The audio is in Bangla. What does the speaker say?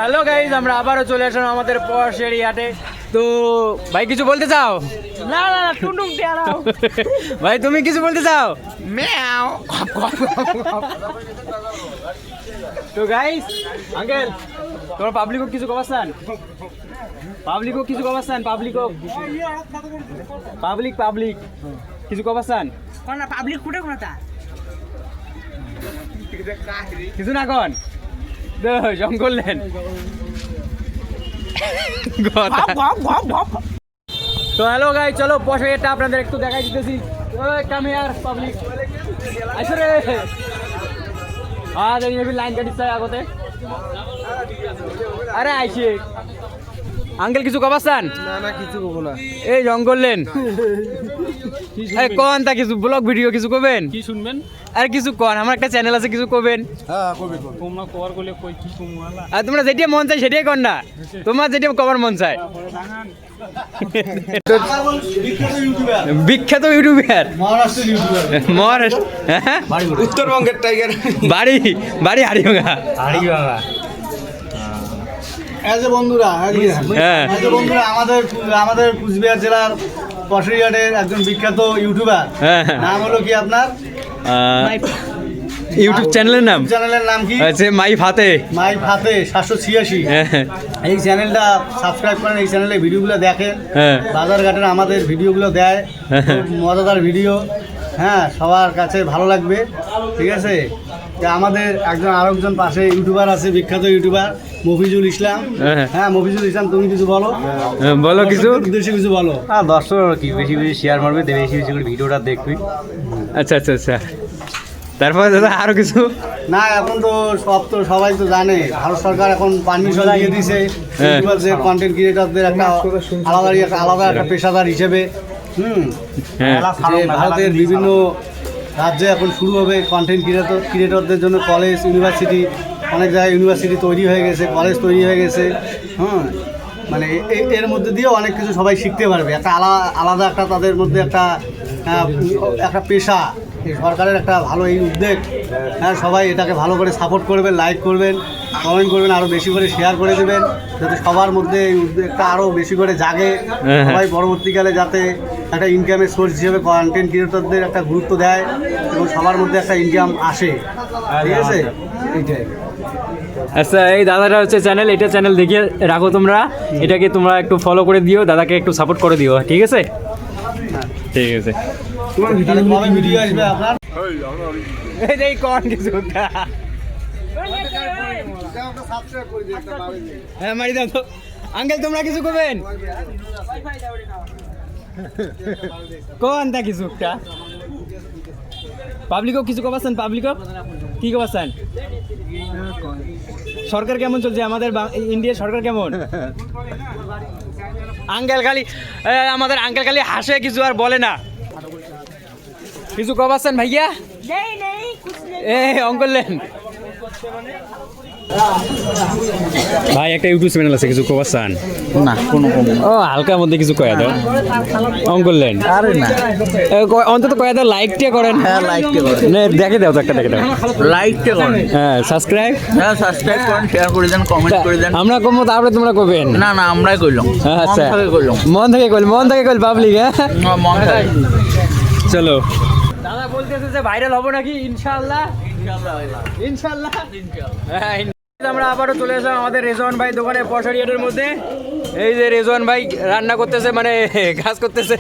হ্যালো গাইজ, আমরা আবারও চলে আসলাম আমাদের পশ এরিয়াতে। তো ভাই কিছু বলতে চাও? না না না, টুনটুন টিয়ারাও। ভাই তুমি কিছু বলতে চাও? ম্যাও। তো গাইজ, আঙ্কেল তোমার পাবলিকও কিছু কবাসান? পাবলিকও কিছু কবাসান? পাবলিক কিছু কবাসান? কোন না পাবলিক ফুটে কোনটা? কিছু না কন জং করলেন। ঘপ ঘপ ঘপ ঘপ। তো হ্যালো গাই, চলো পশে এটা আপনাদের একটু দেখাই দিতেছি। কাম হিয়ার পাবলিক আইসো রে। এই এবি লাইন কাটিস আগতে। আরে আইছে আঙ্কেল কিছু কবাসান? না না কিছু কব না। এই জং করলেন। আরে কোন তা কিছু ব্লগ ভিডিও কিছু করবেন? কি শুনবেন? আরে কিছু কোন, আমার একটা চ্যানেল আছে, কিছু করবেন? হ্যাঁ কবি কবি। তোমরা কভার করলে কই কি শুনমালা? আর তোমরা যেটা মন চাই সেটাই কর না, তোমার যেটা কবার মন চায়। বিখ্যাত ইউটিউবার মহারাষ্ট্রের ইউটিউবার। মহারাষ্ট্র, হ্যাঁ উত্তরবঙ্গের টাইগার। বাড়ি হারিওগা। বন্ধুরা হ্যাঁ বন্ধুরা আমাদের কুচবিহার জেলার পশুরিয়াটের একজন বিখ্যাত ইউটিউবার। হ্যাঁ নাম হলো কি আপনার? ইউটিউব চ্যানেলের নাম? চ্যানেলের নাম কি? আছে মাই ফাতে। মাই ফাতে 786। এই চ্যানেলটা সাবস্ক্রাইব করেন, এই চ্যানেলে ভিডিওগুলো দেখেন। হ্যাঁ বাজারঘাটের আমাদের ভিডিওগুলো দেয়, খুব মজাদার ভিডিও। হ্যাঁ সবার কাছে ভালো লাগবে, ঠিক আছে। তা আমাদের আরেকজন পাশে ইউটিউবার আছে, বিখ্যাত ইউটিউবার মফিজুল ইসলাম। হ্যাঁ মফিজুল ইসলাম, তুমি কিছু বলো। বলো কিছু, কিছু বলো। দর্শক কি বেশি বেশি শেয়ার মারবে, বেশি বেশি করে ভিডিওটা দেখবি। আচ্ছা আচ্ছা আচ্ছা, তারপরে দাদা আরো কিছু? না এখন তো সবাই তো জানে, ভারত সরকার এখন পারমিশন দিয়ে দিয়েছে ইউটিউবারদের, কন্টেন্ট ক্রিয়েটরদের আলাদা একটা পেশাদার হিসেবে। যে ভারতের বিভিন্ন রাজ্যে এখন শুরু হবে কন্টেন্ট ক্রিয়েটরদের জন্য কলেজ, ইউনিভার্সিটি, অনেক জায়গায় ইউনিভার্সিটি তৈরি হয়ে গেছে, কলেজ তৈরি হয়ে গেছে। মানে এর মধ্যে দিয়েও অনেক কিছু সবাই শিখতে পারবে, একটা আলাদা একটা তাদের মধ্যে একটা পেশা। এই সরকারের একটা ভালো এই উদ্যোগ। হ্যাঁ সবাই এটাকে ভালো করে সাপোর্ট করবেন, লাইক করবেন, কমেন্ট করবেন, আরও বেশি করে শেয়ার করে দেবেন, যাতে সবার মধ্যে এই উদ্যোগটা আরও বেশি করে জাগে। সবাই পরবর্তীকালে যাতে একটা ইনকামের সোর্স হিসেবে কন্টেন্ট ক্রিয়েটরদের একটা গুরুত্ব দেয় এবং সবার মধ্যে একটা ইনকাম আসে, ঠিক আছে। এইটাই। আচ্ছা, এই দাদাটা হচ্ছে চ্যানেল, এটা চ্যানেল দেখিয়ে রাখো তোমরা, এটাকে তোমরা একটু ফলো করে দিও, দাদাকে একটু সাপোর্ট করে দিও, ঠিক আছে? ঠিক আছে। ভিডিও আসবে আপনার? এই কোন কিছু হ্যাঁ মারি দাও তো। আঙ্কেল তোমরা কিছু করবেন? কোন তা কিছু একটা পাবলিকও কিছু কবাছেন? পাবলিকও কি কবাছেন? সরকার কেমন চলছে আমাদের ইন্ডিয়ার সরকার কেমন? আঙ্কেল খালি আমাদের আঙ্কেল খালি হাসে, কিছু আর বলে না। কিছু কবাছেন ভাইয়া? নেই নেই কুছ নেই। অঙ্কলেন ভাই একটা ইউটিউব চ্যানেল আছে, কিছু কবাসান? না কোনো ও হালকার মধ্যে কিছু কয়া দাও অঙ্কলেন। আরে না অন্তত কয়া দাও, লাইকটা করেন। হ্যাঁ লাইকটা করেন, দেখে দাও তো একটা, দেখে দাও। লাইকটা করেন, হ্যাঁ সাবস্ক্রাইব, হ্যাঁ সাবস্ক্রাইব করেন, শেয়ার করে দেন, কমেন্ট করে দেন। আমরা কমো তারপরে তোমরা করবেন? না না আমরাই করলাম, আচ্ছা মন থেকে করলাম, মন থেকে কইল পাবলিক। হ্যাঁ মন থেকে। চলো দাদা বলতেছে যে ভাইরাল হবো নাকি? ইনশাআল্লাহ ইনশাআল্লাহ। হ্যাঁ আমরা আবারও চলে আসলাম আমাদের রেজওয়ান ভাই দোকানে পশারিয়াটের মধ্যে। এই যে রেজওয়ান ভাই রান্না করতেছে, মানে কাজ করতেছে।